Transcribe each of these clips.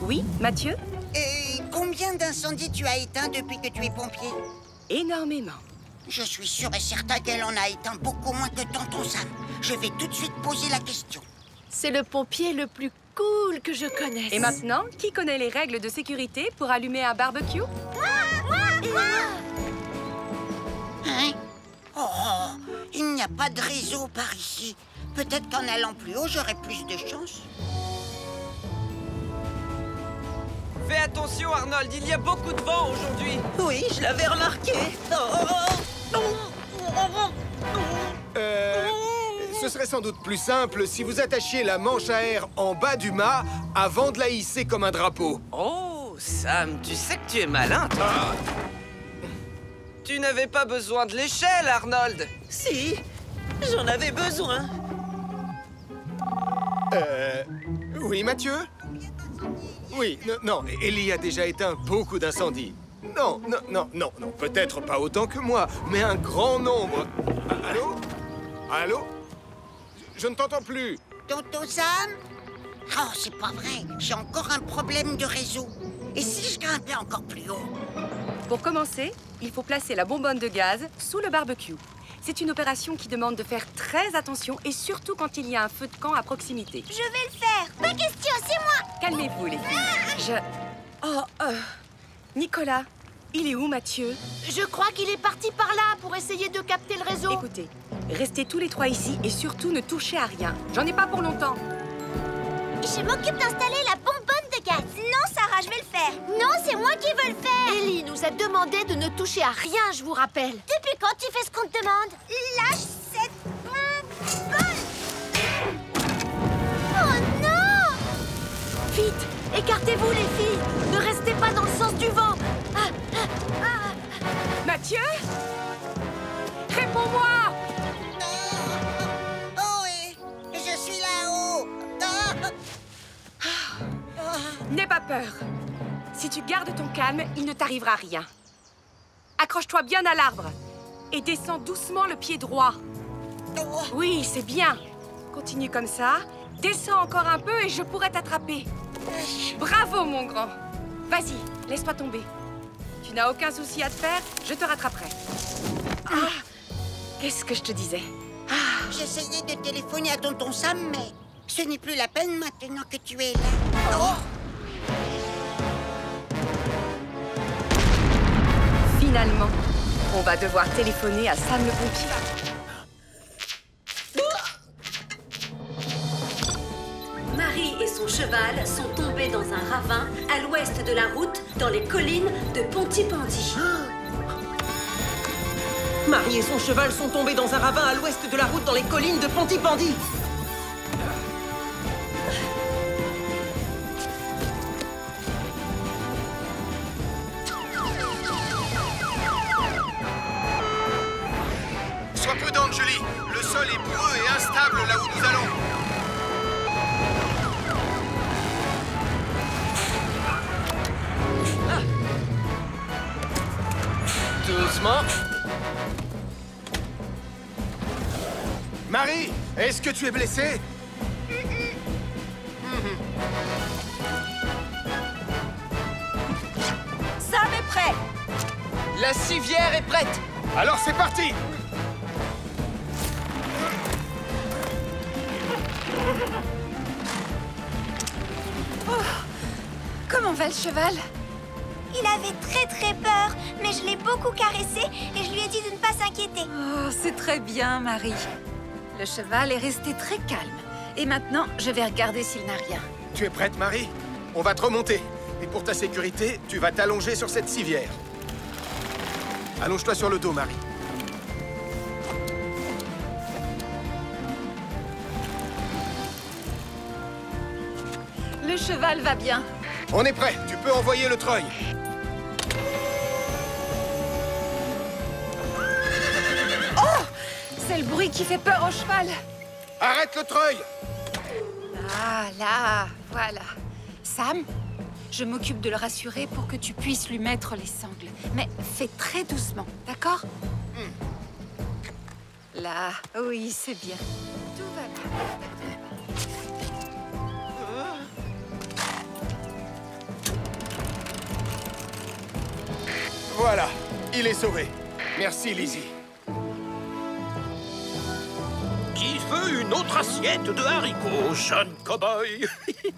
Oui, Mathieu? Et combien d'incendies tu as éteints depuis que tu es pompier? Énormément. Je suis sûr et certain qu'elle en a éteint beaucoup moins que tonton Sam. Je vais tout de suite poser la question. C'est le pompier le plus cool que je connaisse. Et maintenant, qui connaît les règles de sécurité pour allumer un barbecue? Hein? Oh, il n'y a pas de réseau par ici. Peut-être qu'en allant plus haut, j'aurai plus de chance. Fais attention, Arnold, il y a beaucoup de vent aujourd'hui. Oui, je l'avais remarqué. Ce serait sans doute plus simple si vous attachiez la manche à air en bas du mât avant de la hisser comme un drapeau. Oh, Sam, tu sais que tu es malin, toi. Tu n'avais pas besoin de l'échelle, Arnold. Si, j'en avais besoin. Oui, Mathieu? Oui, non, Ellie a déjà éteint beaucoup d'incendies. Non, peut-être pas autant que moi, mais un grand nombre. Allô? Allô? Je ne t'entends plus. Tonton Sam? Oh, c'est pas vrai. J'ai encore un problème de réseau. Et si je grimpais encore plus haut? Pour commencer, il faut placer la bonbonne de gaz sous le barbecue. C'est une opération qui demande de faire très attention et surtout quand il y a un feu de camp à proximité. Je vais le faire. Pas question, c'est moi. Calmez-vous, les filles. Nicolas, il est où, Mathieu? Je crois qu'il est parti par là pour essayer de capter le réseau. Écoutez, restez tous les trois ici et surtout ne touchez à rien. J'en ai pas pour longtemps. Je m'occupe d'installer la bonbonne de gaz. Non, Sarah, je vais le faire. Non, c'est moi qui veux le faire. Ellie nous a demandé de ne toucher à rien, je vous rappelle. Depuis quand tu fais ce qu'on te demande? Lâche cette bonbonne. Oh non! Vite, écartez-vous les filles. Ne restez pas dans le sens du vent. Mathieu? Réponds-moi! Oh, je suis là-haut. N'aie pas peur. Si tu gardes ton calme, il ne t'arrivera rien. Accroche-toi bien à l'arbre et descends doucement le pied droit. Oui, c'est bien. Continue comme ça. Descends encore un peu et je pourrai t'attraper. Bravo, mon grand. Vas-y, laisse-toi tomber. Tu n'as aucun souci à te faire, je te rattraperai. Qu'est-ce que je te disais? J'essayais de téléphoner à tonton Sam, mais ce n'est plus la peine maintenant que tu es là. Oh. Finalement, on va devoir téléphoner à Sam le pompier. Marie et son cheval sont tombés dans un ravin à l'ouest de la route, dans les collines de Pontypandy. Marie et son cheval sont tombés dans un ravin à l'ouest de la route dans les collines de Pontypandy. Sois prudente, Julie. Le sol est boueux et instable là où nous allons. Doucement. Marie, est-ce que tu es blessée? Sam est prêt. La civière est prête. Alors c'est parti! Comment va le cheval? Il avait très peur, mais je l'ai beaucoup caressé et je lui ai dit de ne pas s'inquiéter. Oh, c'est très bien, Marie. Le cheval est resté très calme. Et maintenant, je vais regarder s'il n'a rien. Tu es prête, Marie? On va te remonter. Et pour ta sécurité, tu vas t'allonger sur cette civière. Allonge-toi sur le dos, Marie. Le cheval va bien. On est prêt. Tu peux envoyer le treuil. C'est le bruit qui fait peur au cheval. Arrête le treuil! Ah, là, voilà. Sam, je m'occupe de le rassurer pour que tu puisses lui mettre les sangles. Mais fais très doucement, d'accord? Là, oui, c'est bien. Tout va bien. Voilà, il est sauvé. Merci, Lizzie. Qui veut une autre assiette de haricots, jeune cow-boy?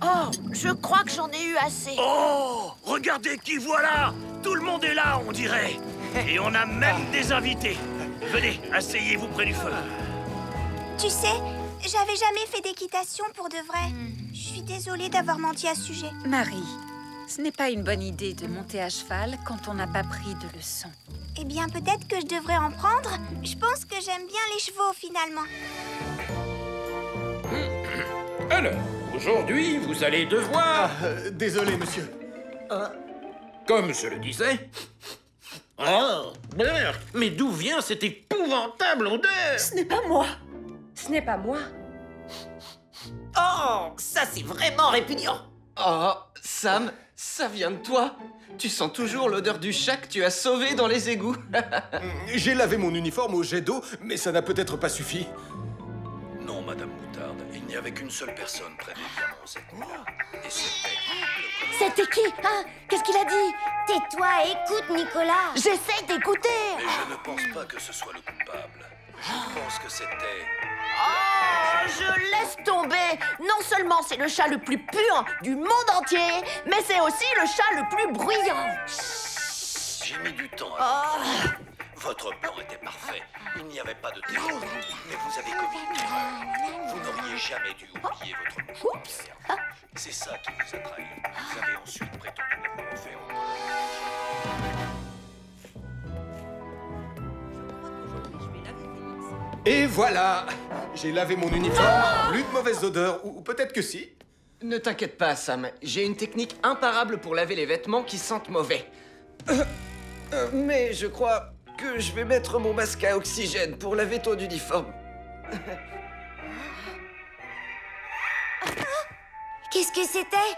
Oh, je crois que j'en ai eu assez. Oh, regardez qui voilà! Tout le monde est là, on dirait. Et on a même des invités. Venez, asseyez-vous près du feu. Tu sais, j'avais jamais fait d'équitation pour de vrai. Je suis désolée d'avoir menti à ce sujet. Marie, ce n'est pas une bonne idée de monter à cheval quand on n'a pas pris de leçons. Eh bien, peut-être que je devrais en prendre. Je pense que j'aime bien les chevaux, finalement. Alors, aujourd'hui, vous allez devoir... Désolé, monsieur. Comme je le disais... Oh, brr, mais d'où vient cette épouvantable odeur? Ce n'est pas moi. Ce n'est pas moi. Oh, ça c'est vraiment répugnant. Oh, Sam, ça vient de toi. Tu sens toujours l'odeur du chat que tu as sauvé dans les égouts. J'ai lavé mon uniforme au jet d'eau, mais ça n'a peut-être pas suffi. Non, Madame Moutarde, il n'y avait qu'une seule personne près des diamants cette nuit-là. Et c'était... C'était qui, hein? Qu'est-ce qu'il a dit? Tais-toi, écoute, Nicolas. J'essaie d'écouter. Mais je ne pense pas que ce soit le coupable. Je pense que c'était... Oh, je laisse tomber. Non seulement c'est le chat le plus pur du monde entier, mais c'est aussi le chat le plus bruyant. J'ai mis du temps à... Votre plan était parfait. Il n'y avait pas de terreur. Mais vous avez commis une erreur. Vous n'auriez jamais dû oublier votre mouchoir de cerveau. C'est ça qui vous a trahi. Vous avez ensuite prétendu l'avoir fait Et voilà, j'ai lavé mon uniforme, plus de mauvaise odeur, ou peut-être que si. Ne t'inquiète pas, Sam. J'ai une technique imparable pour laver les vêtements qui sentent mauvais. Mais je crois que je vais mettre mon masque à oxygène pour laver ton uniforme. Qu'est-ce que c'était?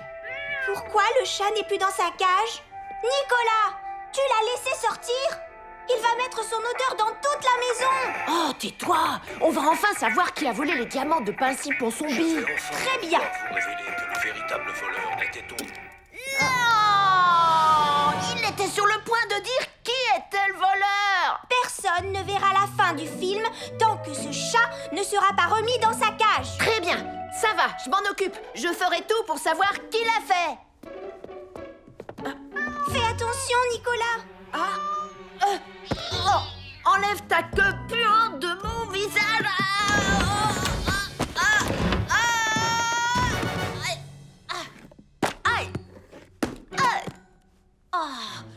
Pourquoi le chat n'est plus dans sa cage? Nicolas, tu l'as laissé sortir? Il va mettre son odeur dans toute la maison. Oh, tais-toi. On va enfin savoir qui a volé les diamants de Pincy-Ponsonby. Très bien. Vous révéler que le véritable voleur n'était autre. Non! Il était sur le point de dire qui était le voleur. Personne ne verra la fin du film tant que ce chat ne sera pas remis dans sa cage. Très bien. Ça va, je m'en occupe. Je ferai tout pour savoir qui l'a fait. Fais attention, Nicolas. Enlève ta queue puante de mon visage.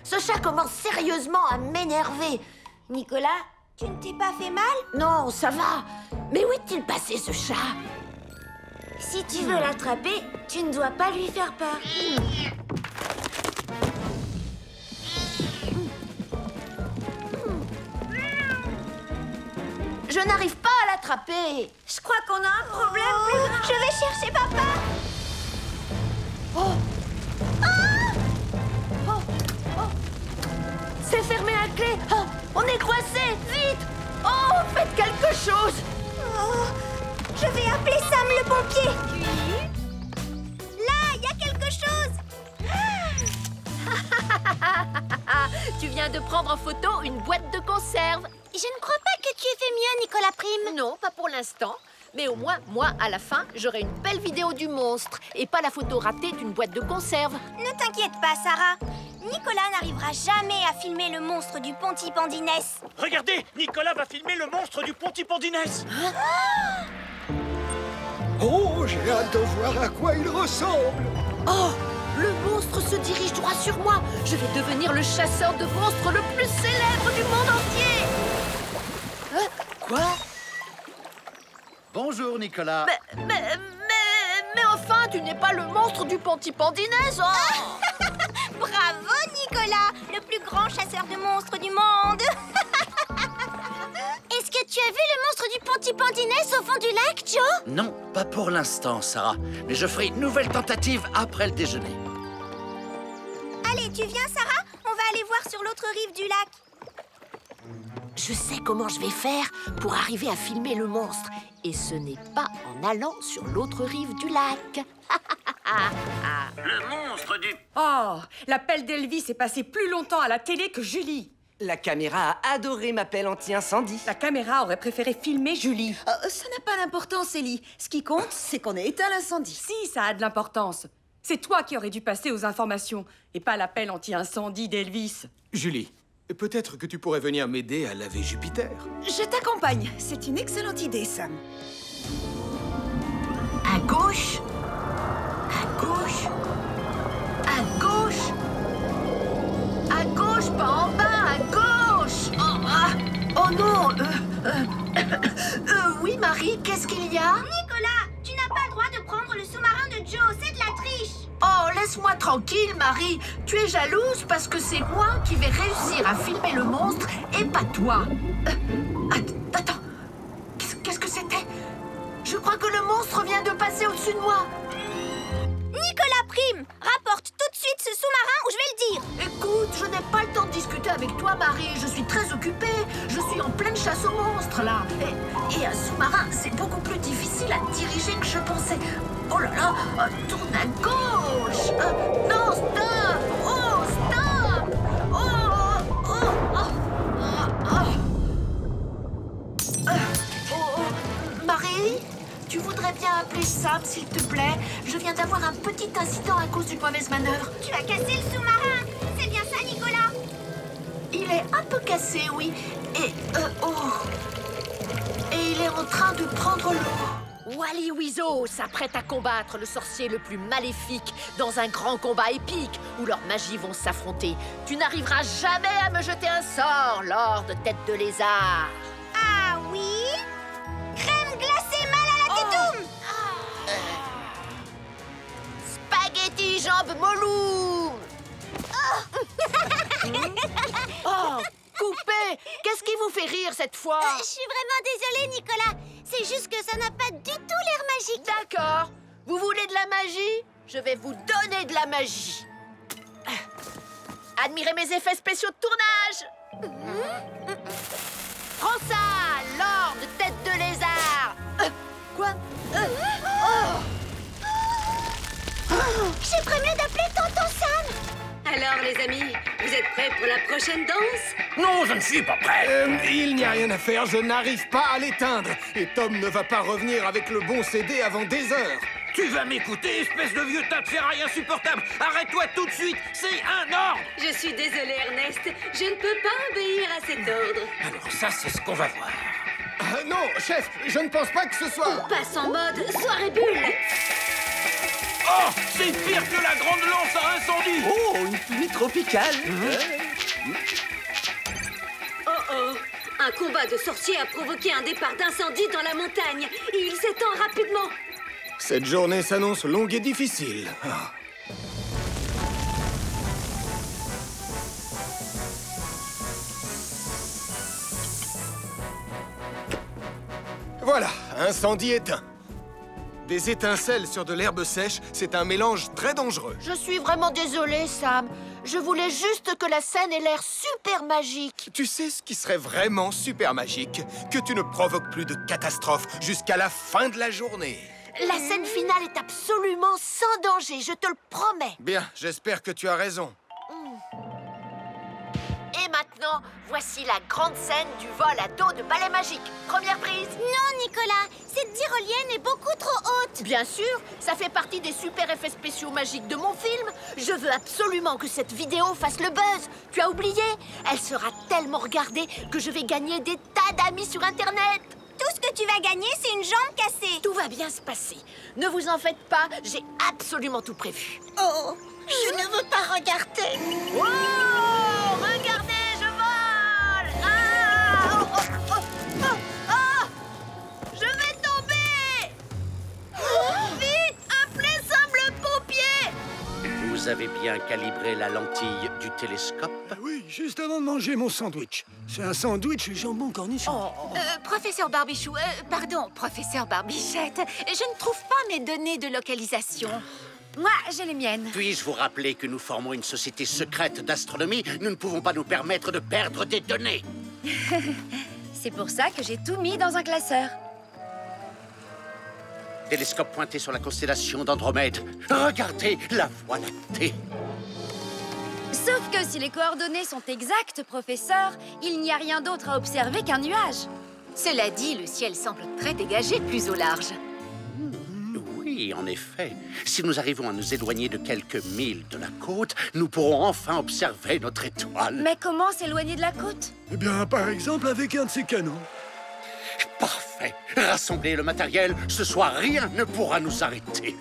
Ce chat commence sérieusement à m'énerver. Nicolas, tu ne t'es pas fait mal? Non, ça va. Mais où est-il passé, ce chat? Si tu veux l'attraper, tu ne dois pas lui faire peur. Je n'arrive pas à l'attraper. Je crois qu'on a un problème. Je vais chercher papa. C'est fermé à clé. Oh, on est coincé. Vite. Oh, faites quelque chose. Oh, je vais appeler Sam le pompier. Là, il y a quelque chose. Tu viens de prendre en photo une boîte de conserve. Je ne crois pas que tu aies fait mieux, Nicolas Prime. Non, pas pour l'instant. Mais au moins, moi, à la fin, j'aurai une belle vidéo du monstre et pas la photo ratée d'une boîte de conserve. Ne t'inquiète pas, Sarah. Nicolas n'arrivera jamais à filmer le monstre du Pontipondinès. Regardez, Nicolas va filmer le monstre du Pontipondinès. Oh, j'ai hâte de voir à quoi il ressemble. Oh, le monstre se dirige droit sur moi. Je vais devenir le chasseur de monstres le plus célèbre du monde entier. Quoi? Bonjour, Nicolas. Mais enfin, tu n'es pas le monstre du Pontipondinès. Oh. Bravo, Nicolas, le plus grand chasseur de monstres du monde. Est-ce que tu as vu le monstre du Pontipondinès au fond du lac, Joe? Non, pas pour l'instant, Sarah. Mais je ferai une nouvelle tentative après le déjeuner. Allez, tu viens, Sarah? On va aller voir sur l'autre rive du lac. Je sais comment je vais faire pour arriver à filmer le monstre. Et ce n'est pas en allant sur l'autre rive du lac. Le monstre du... Oh, l'appel d'Elvis est passé plus longtemps à la télé que Julie. La caméra a adoré ma pelle anti-incendie. La caméra aurait préféré filmer Julie. Ça n'a pas d'importance, Ellie. Ce qui compte, c'est qu'on ait éteint l'incendie. Si, ça a de l'importance. C'est toi qui aurais dû passer aux informations, et pas l'appel anti-incendie d'Elvis. Julie, peut-être que tu pourrais venir m'aider à laver Jupiter. Je t'accompagne. C'est une excellente idée, Sam. À gauche. À gauche. À gauche. À gauche, pas en bas, à gauche. Oh non. Oui, Marie, qu'est-ce qu'il y a? Nicolas, tu n'as pas le droit de prendre le sous-marin de Joe, c'est de la triche. Oh, laisse-moi tranquille, Marie. Tu es jalouse parce que c'est moi qui vais réussir à filmer le monstre et pas toi. Attends. Qu'est-ce que c'était? Je crois que le monstre vient de passer au-dessus de moi. Nicolas Prime, rapporte tout de suite ce sous-marin ou je vais le dire. Écoute, je n'ai pas le temps de discuter avec toi, Marie. Je suis très occupée. Je suis en pleine chasse aux monstres, là. Et un sous-marin, c'est beaucoup plus difficile à diriger que je pensais. Oh là là, tourne à gauche. Non, stop. Oh, stop. Marie, tu voudrais bien appeler Sam, s'il te plaît? Je viens d'avoir un petit incident à cause d'une mauvaise manœuvre. Tu as cassé le sous-marin. C'est bien ça, Nicolas? Il est un peu cassé, oui. Et il est en train de prendre l'eau. Wally Wizo s'apprête à combattre le sorcier le plus maléfique dans un grand combat épique où leurs magies vont s'affronter. Tu n'arriveras jamais à me jeter un sort, Lord Tête de Lézard. Ah oui? Crème glacée mal à la tétoum. Spaghetti jambes molou. Oh, coupé! Qu'est-ce qui vous fait rire cette fois? Je suis vraiment désolée, Nicolas. C'est juste que ça n'a pas du tout l'air magique. D'accord. Vous voulez de la magie? Je vais vous donner de la magie. Admirez mes effets spéciaux de tournage. Prends ça, Lord Tête de Lézard. Quoi? J'ai mieux d'appeler Tonton Sam. Alors, les amis, vous êtes prêts pour la prochaine danse? Non, je ne suis pas prêt. Il n'y a rien à faire, je n'arrive pas à l'éteindre. Et Tom ne va pas revenir avec le bon CD avant des heures. Tu vas m'écouter, espèce de vieux tas de ferraille insupportable. Arrête-toi tout de suite, c'est un ordre. Je suis désolée, Ernest. Je ne peux pas obéir à cet ordre. Alors ça, c'est ce qu'on va voir. Non, chef, je ne pense pas que ce soit... On passe en mode soirée bulle. Oh, c'est pire que la grande lance à incendie. Oh, une pluie tropicale. Oh, un combat de sorciers a provoqué un départ d'incendie dans la montagne. Et il s'étend rapidement. Cette journée s'annonce longue et difficile. Voilà, incendie éteint. Des étincelles sur de l'herbe sèche, c'est un mélange très dangereux. Je suis vraiment désolée, Sam. Je voulais juste que la scène ait l'air super magique. Tu sais ce qui serait vraiment super magique? Que tu ne provoques plus de catastrophe jusqu'à la fin de la journée. La scène finale est absolument sans danger, je te le promets. Bien, j'espère que tu as raison. Et maintenant, voici la grande scène du vol à dos de balai magique. Première prise. Non, Nicolas, cette tyrolienne est beaucoup trop haute. Bien sûr, ça fait partie des super effets spéciaux magiques de mon film. Je veux absolument que cette vidéo fasse le buzz. Tu as oublié? Elle sera tellement regardée que je vais gagner des tas d'amis sur Internet. Tout ce que tu vas gagner, c'est une jambe cassée. Tout va bien se passer. Ne vous en faites pas, j'ai absolument tout prévu. Oh, je ne veux pas regarder. Wow! Regardez, je vole! Ah! Oh, oh, oh, oh, oh! Je vais tomber! Vite, appelez Sam le pompier! Vous avez bien calibré la lentille du télescope? Oui, juste avant de manger mon sandwich. C'est un sandwich jambon cornichon. Professeur Barbichou, pardon, professeur Barbichette, je ne trouve pas mes données de localisation. Moi, j'ai les miennes. Puis-je vous rappeler que nous formons une société secrète d'astronomie? Nous ne pouvons pas nous permettre de perdre des données. C'est pour ça que j'ai tout mis dans un classeur. Télescope pointé sur la constellation d'Andromède. Regardez la Voie lactée. Sauf que si les coordonnées sont exactes, professeur, il n'y a rien d'autre à observer qu'un nuage. Cela dit, le ciel semble très dégagé plus au large. Oui, en effet. Si nous arrivons à nous éloigner de quelques milles de la côte, nous pourrons enfin observer notre étoile. Mais comment s'éloigner de la côte? Eh bien, par exemple, avec un de ces canons. Parfait. Rassemblez le matériel. Ce soir, rien ne pourra nous arrêter.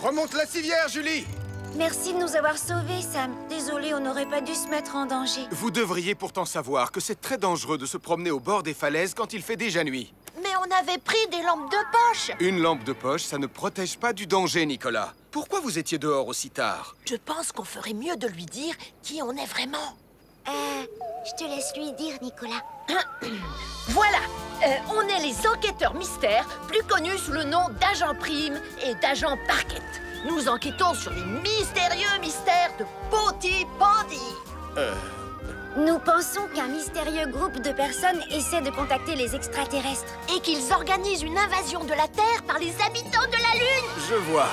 Remonte la civière, Julie! Merci de nous avoir sauvés, Sam. Désolé, on n'aurait pas dû se mettre en danger. Vous devriez pourtant savoir que c'est très dangereux de se promener au bord des falaises quand il fait déjà nuit. Mais on avait pris des lampes de poche. Une lampe de poche, ça ne protège pas du danger, Nicolas. Pourquoi vous étiez dehors aussi tard? Je pense qu'on ferait mieux de lui dire qui on est vraiment. Je te laisse lui dire, Nicolas. Voilà, on est les enquêteurs mystères, plus connus sous le nom d'Agent Prime et d'Agent Parquet. Nous enquêtons sur les mystérieux mystères de Pontypandy. Nous pensons qu'un mystérieux groupe de personnes essaie de contacter les extraterrestres. Et qu'ils organisent une invasion de la Terre par les habitants de la Lune. Je vois.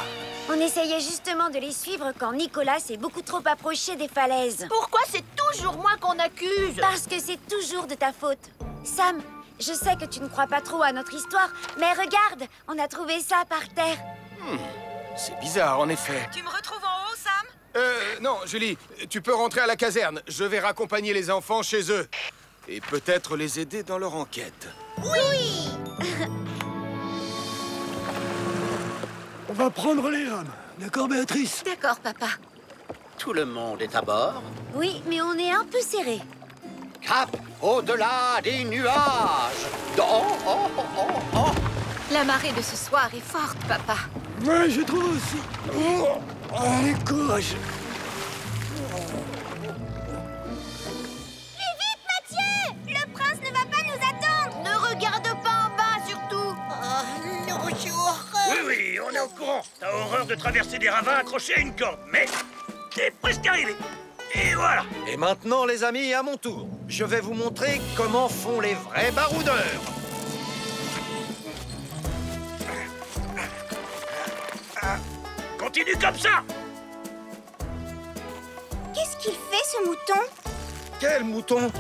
On essayait justement de les suivre quand Nicolas s'est beaucoup trop approché des falaises. Pourquoi c'est toujours moi qu'on accuse? Parce que c'est toujours de ta faute. Sam, je sais que tu ne crois pas trop à notre histoire, mais regarde, on a trouvé ça par terre. C'est bizarre, en effet. Tu me retrouves en haut, Sam? Non, Julie, tu peux rentrer à la caserne. Je vais raccompagner les enfants chez eux. Et peut-être les aider dans leur enquête. Oui. On va prendre les rames. D'accord, Béatrice? D'accord, papa. Tout le monde est à bord. Oui, mais on est un peu serré. Cap au-delà des nuages. La marée de ce soir est forte, papa. Ouais, je trouve aussi. Allez, courage. Plus vite, Mathieu! Le prince ne va pas nous attendre! Ne regarde pas en bas, surtout. Oui, on est au courant. T'as horreur de traverser des ravins accrochés à une corde, mais t'es presque arrivé. Et voilà. Et maintenant, les amis, à mon tour, je vais vous montrer comment font les vrais baroudeurs. Continue comme ça. Qu'est-ce qu'il fait, ce mouton? Quel mouton?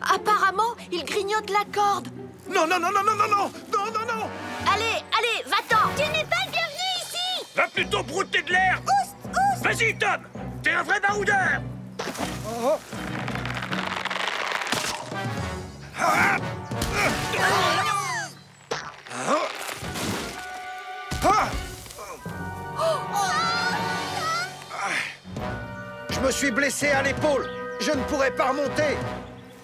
Apparemment, il grignote la corde. Non, non, non, non, non, non, non, non, non, non. Allez, va-t'en. Tu n'es pas le bienvenu ici! Va plutôt brouter de l'air. Oust! Vas-y, Tom. T'es un vrai baroudeur. Je me suis blessé à l'épaule. Je ne pourrai pas remonter.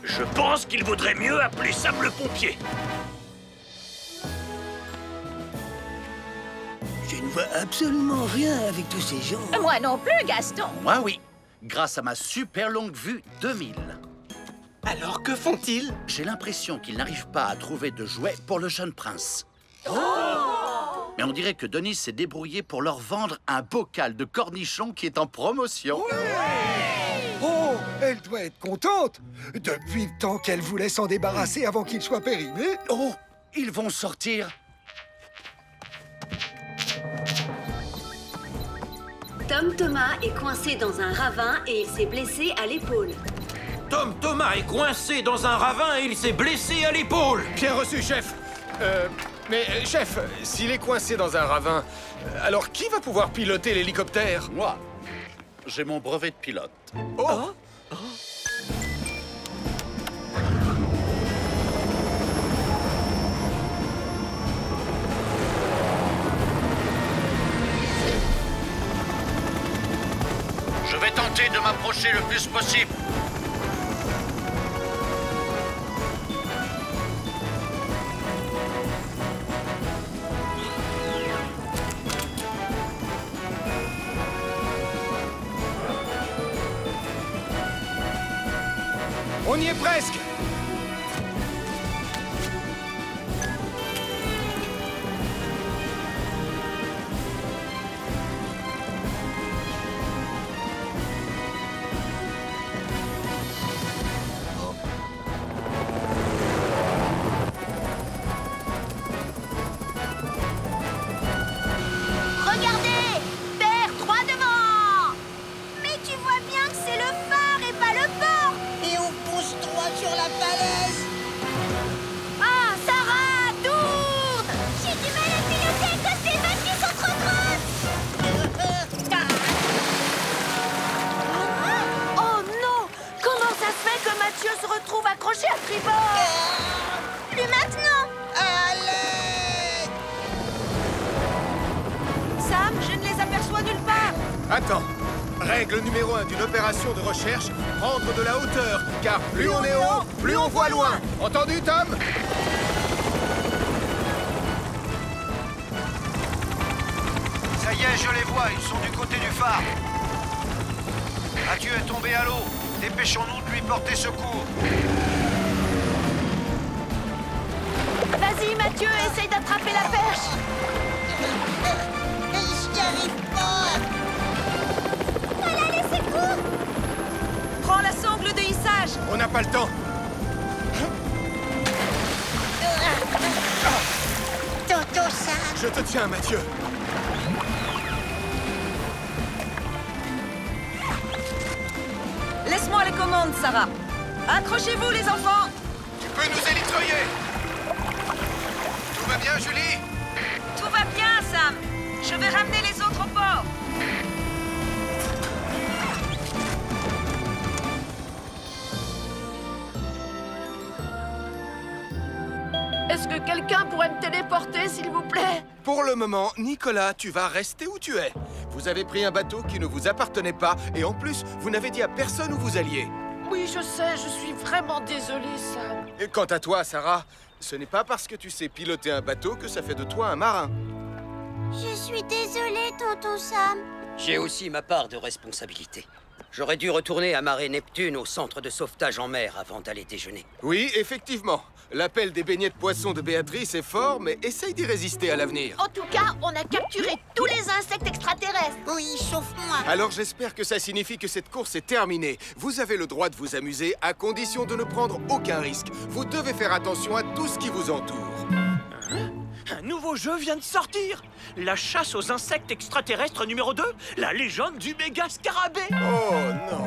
Je pense qu'il vaudrait mieux appeler Sam le pompier. Je ne vois absolument rien avec tous ces gens. Moi non plus, Gaston. Moi, oui. Grâce à ma super longue vue 2000. Alors, que font-ils? J'ai l'impression qu'ils n'arrivent pas à trouver de jouets pour le jeune prince. Mais on dirait que Denis s'est débrouillé pour leur vendre un bocal de cornichons qui est en promotion. Oh, elle doit être contente. Depuis le temps qu'elle voulait s'en débarrasser avant qu'il soit périmé. Oh, ils vont sortir. Tom Thomas est coincé dans un ravin et il s'est blessé à l'épaule. Tom Thomas est coincé dans un ravin et il s'est blessé à l'épaule. Bien reçu, chef. Chef, s'il est coincé dans un ravin, alors qui va pouvoir piloter l'hélicoptère? Moi, j'ai mon brevet de pilote. Oh. Je vais tenter de m'approcher le plus possible. On y est presque. Attends. Règle numéro 1 d'une opération de recherche, prendre de la hauteur. Car plus on est haut, plus on voit loin. Entendu, Tom? Ça y est, je les vois, ils sont du côté du phare. Mathieu est tombé à l'eau. Dépêchons-nous de lui porter secours. Vas-y, Mathieu, essaye d'attraper la perche. J'y arrive pas. Voilà les secours. Prends la sangle de hissage. On n'a pas le temps. Toto, ça. Je te tiens, Mathieu. Laisse-moi les commandes, Sarah. Accrochez-vous, les enfants. Tu peux nous élitreiller. Tout va bien, Julie? Tout va bien, Sam. Je vais ramener les autres au port. Est-ce que quelqu'un pourrait me téléporter, s'il vous plaît? Pour le moment, Nicolas, tu vas rester où tu es. Vous avez pris un bateau qui ne vous appartenait pas, et en plus, vous n'avez dit à personne où vous alliez. Oui, je sais, je suis vraiment désolée, Sam. Et quant à toi, Sarah, ce n'est pas parce que tu sais piloter un bateau que ça fait de toi un marin. Je suis désolée, tonton Sam. J'ai aussi ma part de responsabilité. J'aurais dû retourner à Marée Neptune au centre de sauvetage en mer avant d'aller déjeuner. Oui, effectivement. L'appel des beignets de poisson de Béatrice est fort, mais essaye d'y résister à l'avenir. En tout cas, on a capturé tous les insectes extraterrestres. Oui, sauf moi. Alors j'espère que ça signifie que cette course est terminée. Vous avez le droit de vous amuser à condition de ne prendre aucun risque. Vous devez faire attention à tout ce qui vous entoure. Un nouveau jeu vient de sortir. La chasse aux insectes extraterrestres numéro 2, la légende du méga scarabée. Oh non.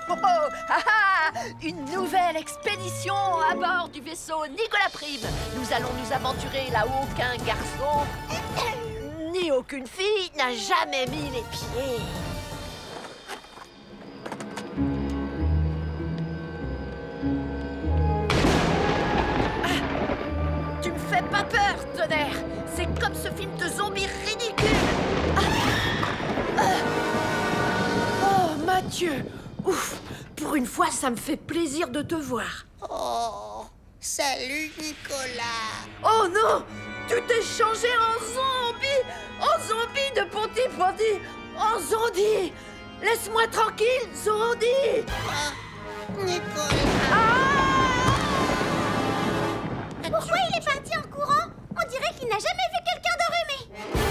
Oh, oh, ah, ah, une nouvelle expédition à bord du vaisseau Nicolas Prime. Nous allons nous aventurer là où aucun garçon ni aucune fille n'a jamais mis les pieds. Tu me fais pas peur, tonnerre. C'est comme ce film de zombies ridicule. Oh, Mathieu. Ouf, pour une fois, ça me fait plaisir de te voir. Oh, salut, Nicolas. Oh non, tu t'es changé en zombie de Pontypandy, en zombie. Laisse-moi tranquille, zombie. Nicolas. Pourquoi il est parti en courant? On dirait qu'il n'a jamais vu quelqu'un d'enrhumé.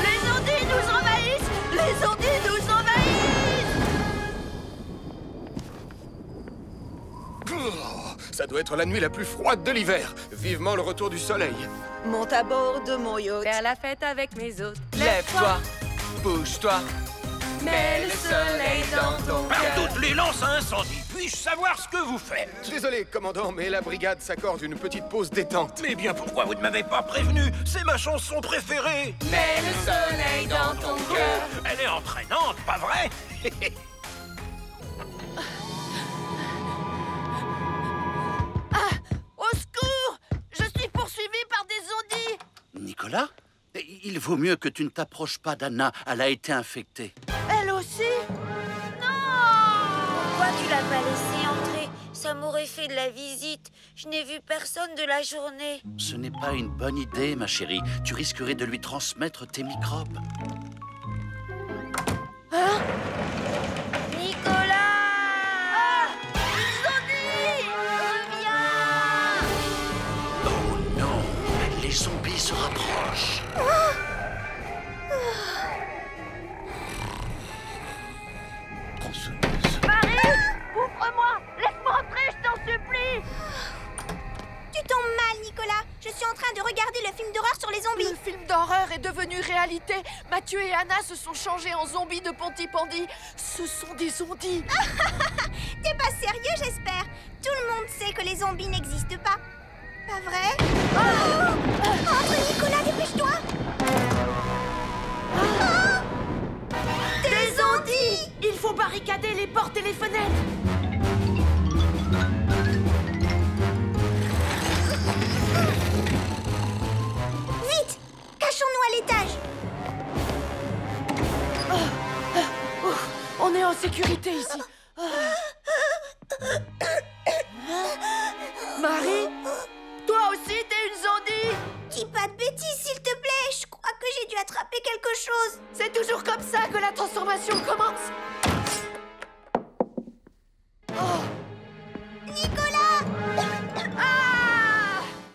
Les zombies nous envahissent. Les zombies nous envahissent. Ça doit être la nuit la plus froide de l'hiver. Vivement le retour du soleil. Monte à bord de mon yacht. Faire la fête avec mes hôtes. Lève-toi, bouge-toi, mets le soleil dans ton Par cœur. toutes les lances à incendie, puis-je savoir ce que vous faites? Désolé, commandant, mais la brigade s'accorde une petite pause détente. Mais bien pourquoi vous ne m'avez pas prévenu? C'est ma chanson préférée. Mets le soleil dans ton cœur. Elle est entraînante, pas vrai? Au secours! Je suis poursuivi par des zombies. Nicolas? Il vaut mieux que tu ne t'approches pas d'Anna. Elle a été infectée. Elle aussi? Pourquoi tu l'as pas laissé entrer? Ça m'aurait fait de la visite. Je n'ai vu personne de la journée. Ce n'est pas une bonne idée, ma chérie. Tu risquerais de lui transmettre tes microbes. Hein? Nicolas! Zombie! Reviens! Oh non! Les zombies se rapprochent. Marie! Ouvre-moi! Laisse-moi entrer, je t'en supplie! Tu tombes mal, Nicolas. Je suis en train de regarder le film d'horreur sur les zombies. Le film d'horreur est devenu réalité. Mathieu et Anna se sont changés en zombies de Pontypandy. Ce sont des zombies. T'es pas sérieux, j'espère. Tout le monde sait que les zombies n'existent pas. Pas vrai? Entre, Nicolas, dépêche-toi. Des zombies! Il faut barricader les portes et les fenêtres. Vite! Cachons-nous à l'étage. sécurité ici. Marie? Toi aussi, t'es une zombie? Dis pas de bêtises, s'il te plaît. Je crois que j'ai dû attraper quelque chose. C'est toujours comme ça que la transformation commence.